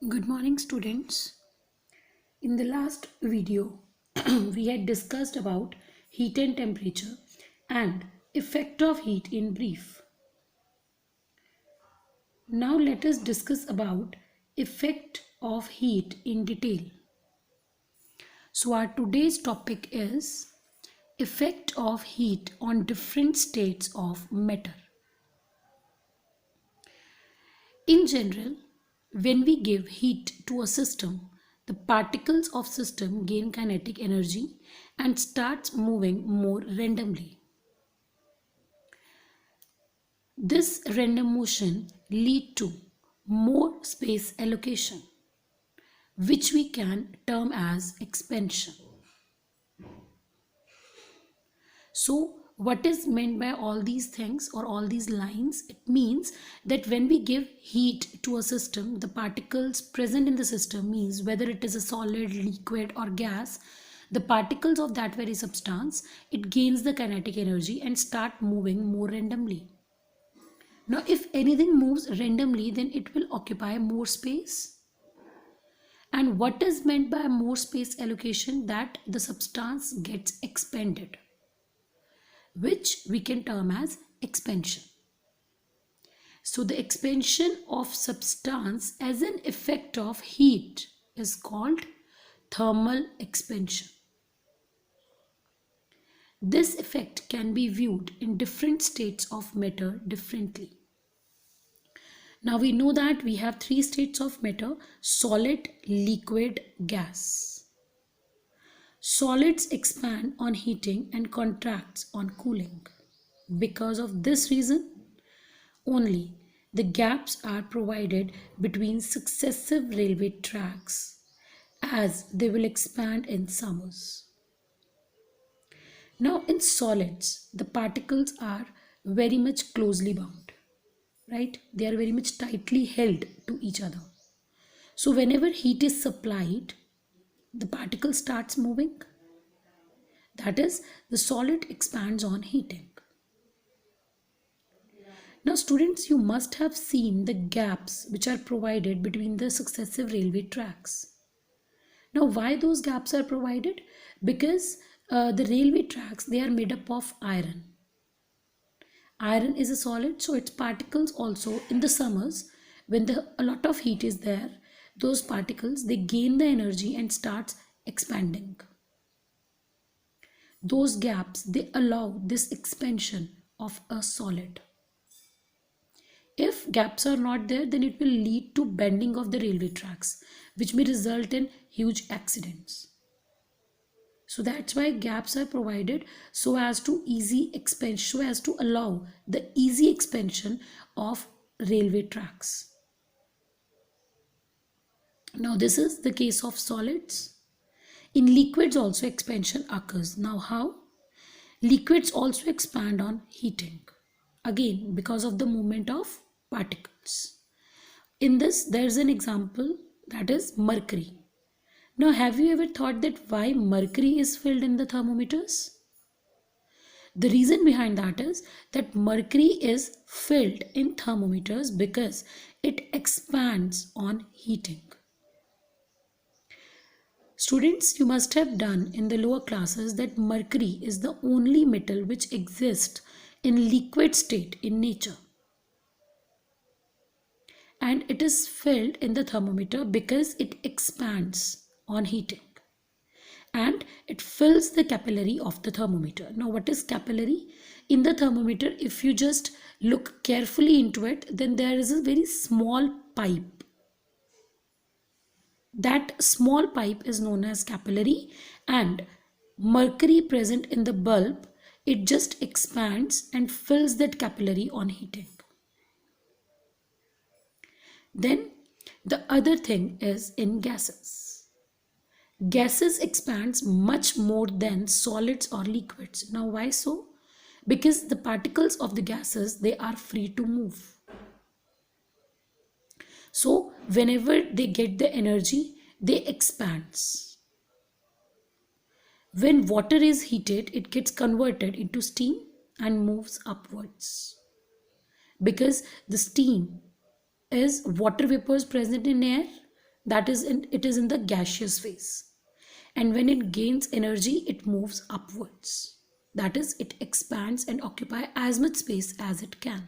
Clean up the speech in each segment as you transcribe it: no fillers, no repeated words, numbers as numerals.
Good morning, students. In the last video, we had discussed about heat and temperature and effect of heat in brief. Now let us discuss about effect of heat in detail. So our today's topic is effect of heat on different states of matter. In general, when we give heat to a system, the particles of system gain kinetic energy and starts moving more randomly. This random motion lead to more space allocation, which we can term as expansion. So what is meant by all these things or all these lines? It means that when we give heat to a system, the particles present in the system, means whether it is a solid, liquid or gas, the particles of that very substance, it gains the kinetic energy and start moving more randomly. Now if anything moves randomly, then it will occupy more space. And what is meant by more space allocation? That the substance gets expanded, which we can term as expansion. So the expansion of substance as an effect of heat is called thermal expansion. This effect can be viewed in different states of matter differently. Now we know that we have three states of matter: solid, liquid, gas. Solids expand on heating and contracts on cooling. Because of this reason only, the gaps are provided between successive railway tracks as they will expand in summers. Now in solids, the particles are very much closely bound, right? They are very much tightly held to each other. So whenever heat is supplied, the particle starts moving. That is, the solid expands on heating. Now students, you must have seen the gaps which are provided between the successive railway tracks. Now why those gaps are provided? Because the railway tracks, they are made up of iron. Iron is a solid, so its particles also in the summers, when a lot of heat is there, those particles, they gain the energy and starts expanding. Those gaps, they allow this expansion of a solid. If gaps are not there, then it will lead to bending of the railway tracks, which may result in huge accidents. So that's why gaps are provided, so as to so as to allow the easy expansion of railway tracks. Now this is the case of solids. In liquids also expansion occurs. Now how? Liquids also expand on heating. Again, because of the movement of particles. In this, there is an example, that is mercury. Now, have you ever thought that why mercury is filled in the thermometers? The reason behind that is that mercury is filled in thermometers because it expands on heating. Students, you must have done in the lower classes that mercury is the only metal which exists in liquid state in nature. And it is filled in the thermometer because it expands on heating. And it fills the capillary of the thermometer. Now what is capillary? In the thermometer, if you just look carefully into it, then there is a very small pipe. That small pipe is known as capillary, and mercury present in the bulb, it just expands and fills that capillary on heating. Then the other thing is in gases. Gases expands much more than solids or liquids. Now why so? Because the particles of the gases, they are free to move. So whenever they get the energy, they expands. When water is heated, it gets converted into steam and moves upwards. Because the steam is water vapors present in air, it is in the gaseous phase. And when it gains energy, it moves upwards. That is, it expands and occupy as much space as it can.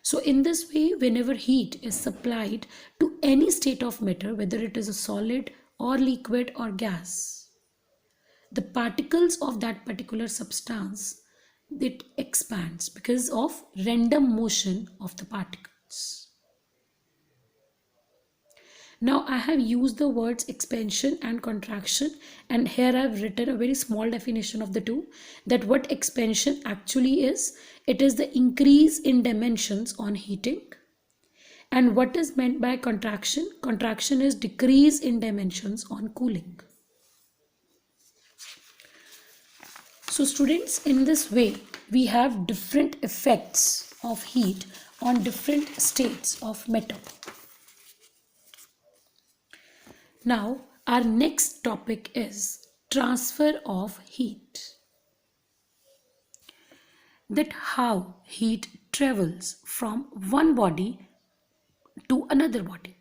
So in this way, whenever heat is supplied to any state of matter, whether it is a solid or liquid or gas, the particles of that particular substance, it expands because of random motion of the particles. Now I have used the words expansion and contraction, and here I have written a very small definition of the two, that what expansion actually is, it is the increase in dimensions on heating. And what is meant by contraction? Contraction is decrease in dimensions on cooling. So students, in this way, we have different effects of heat on different states of matter. Now, our next topic is transfer of heat. That how heat travels from one body to another body.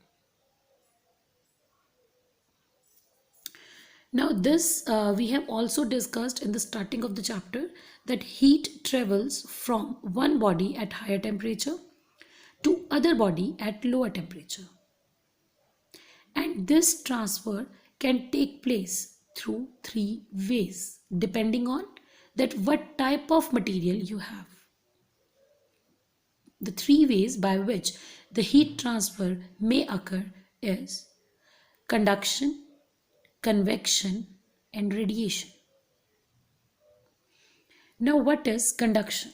Now this we have also discussed in the starting of the chapter, that heat travels from one body at higher temperature to other body at lower temperature. And this transfer can take place through three ways depending on that what type of material you have. The three ways by which the heat transfer may occur is conduction, convection, and radiation. Now, what is conduction?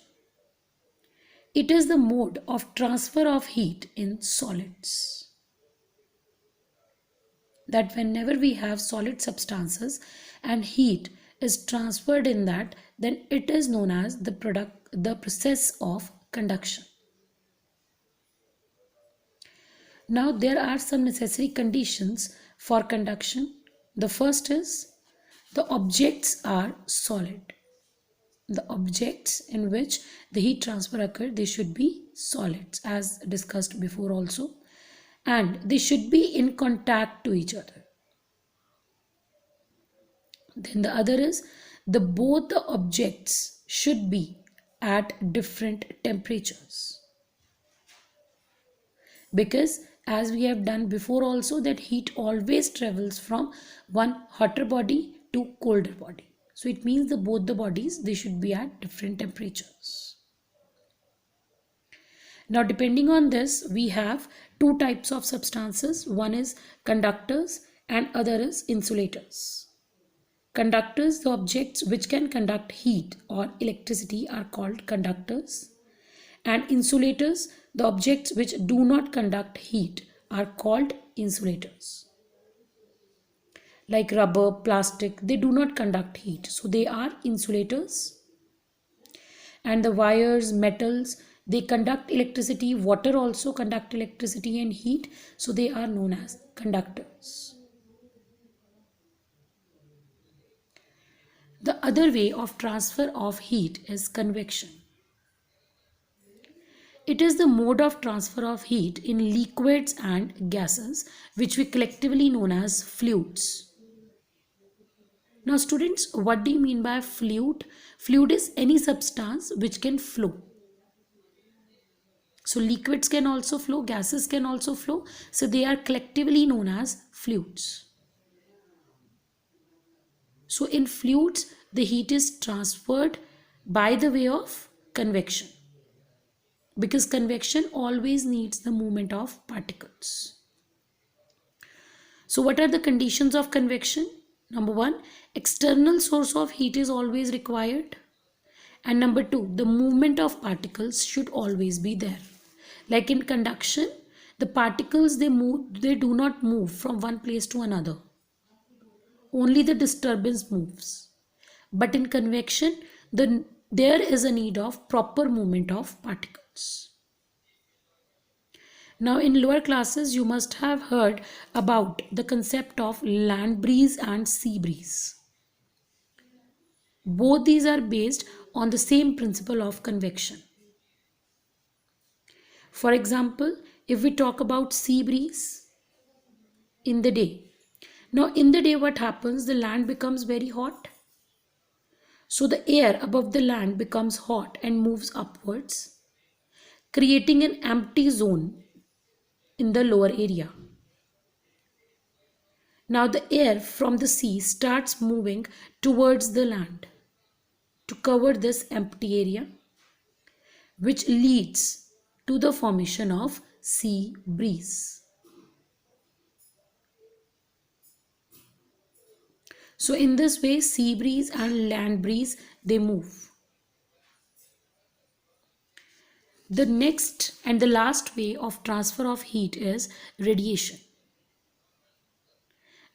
It is the mode of transfer of heat in solids. That whenever we have solid substances and heat is transferred in that, then it is known as the process of conduction. Now, there are some necessary conditions for conduction. The first is the objects are solid. The objects in which the heat transfer occurs, they should be solids as discussed before also, and they should be in contact to each other. Then the other is both the objects should be at different temperatures, because as we have done before also, that heat always travels from one hotter body to colder body. So it means that both the bodies, they should be at different temperatures. Now depending on this, we have two types of substances. One is conductors and other is insulators. Conductors, the objects which can conduct heat or electricity, are called conductors. And insulators, the objects which do not conduct heat, are called insulators. Like rubber, plastic, they do not conduct heat, so they are insulators. And the wires, metals, they conduct electricity. Water also conduct electricity and heat, so they are known as conductors. The other way of transfer of heat is convection. It is the mode of transfer of heat in liquids and gases, which we collectively known as fluids. Now students, what do you mean by fluid? Fluid is any substance which can flow. So liquids can also flow, gases can also flow, so they are collectively known as fluids. So in fluids, the heat is transferred by the way of convection, because convection always needs the movement of particles. So what are the conditions of convection? Number one, external source of heat is always required. And number two, the movement of particles should always be there. Like in conduction, the particles, they do not move from one place to another. Only the disturbance moves. But in convection, there is a need of proper movement of particles. Now in lower classes, you must have heard about the concept of land breeze and sea breeze. Both these are based on the same principle of convection. For example, If we talk about sea breeze in the day, now in the day what happens, the land becomes very hot. So the air above the land becomes hot and moves upwards, creating an empty zone in the lower area. Now the air from the sea starts moving towards the land to cover this empty area, which leads to the formation of sea breeze. So in this way, sea breeze and land breeze, they move. The next and the last way of transfer of heat is radiation.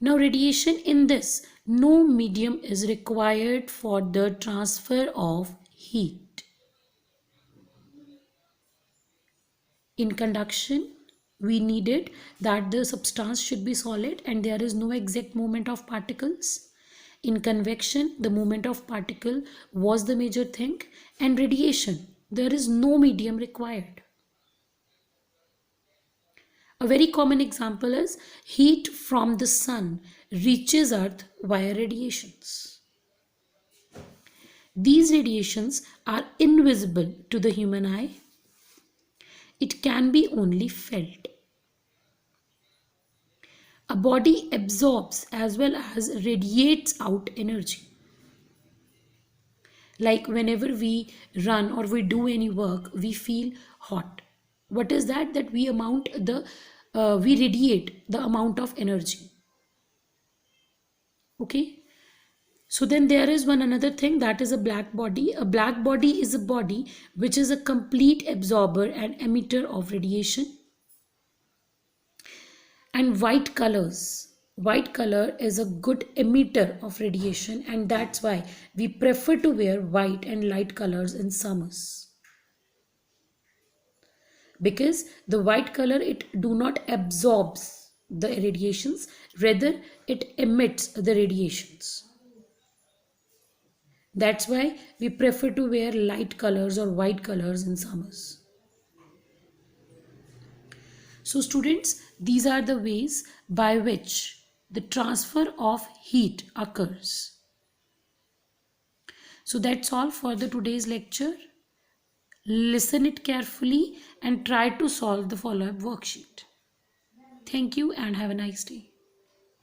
Now radiation, in this, no medium is required for the transfer of heat. In conduction, we needed that the substance should be solid and there is no exact movement of particles. In convection, the movement of particle was the major thing, and radiation, there is no medium required. A very common example is heat from the sun reaches earth via radiations. These radiations are invisible to the human eye. It can be only felt. A body absorbs as well as radiates out energy. Like whenever we run or we do any work, we feel hot. What is that? That we radiate the amount of energy. Okay. So then there is one another thing, that is a black body. A black body is a body which is a complete absorber and emitter of radiation. And white color is a good emitter of radiation, and that's why we prefer to wear white and light colors in summers, because the white color, it do not absorbs the radiations, rather it emits the radiations. That's why we prefer to wear light colors or white colors in summers. So students, these are the ways by which the transfer of heat occurs. So that's all for the today's lecture. Listen it carefully and try to solve the follow-up worksheet. Thank you and have a nice day.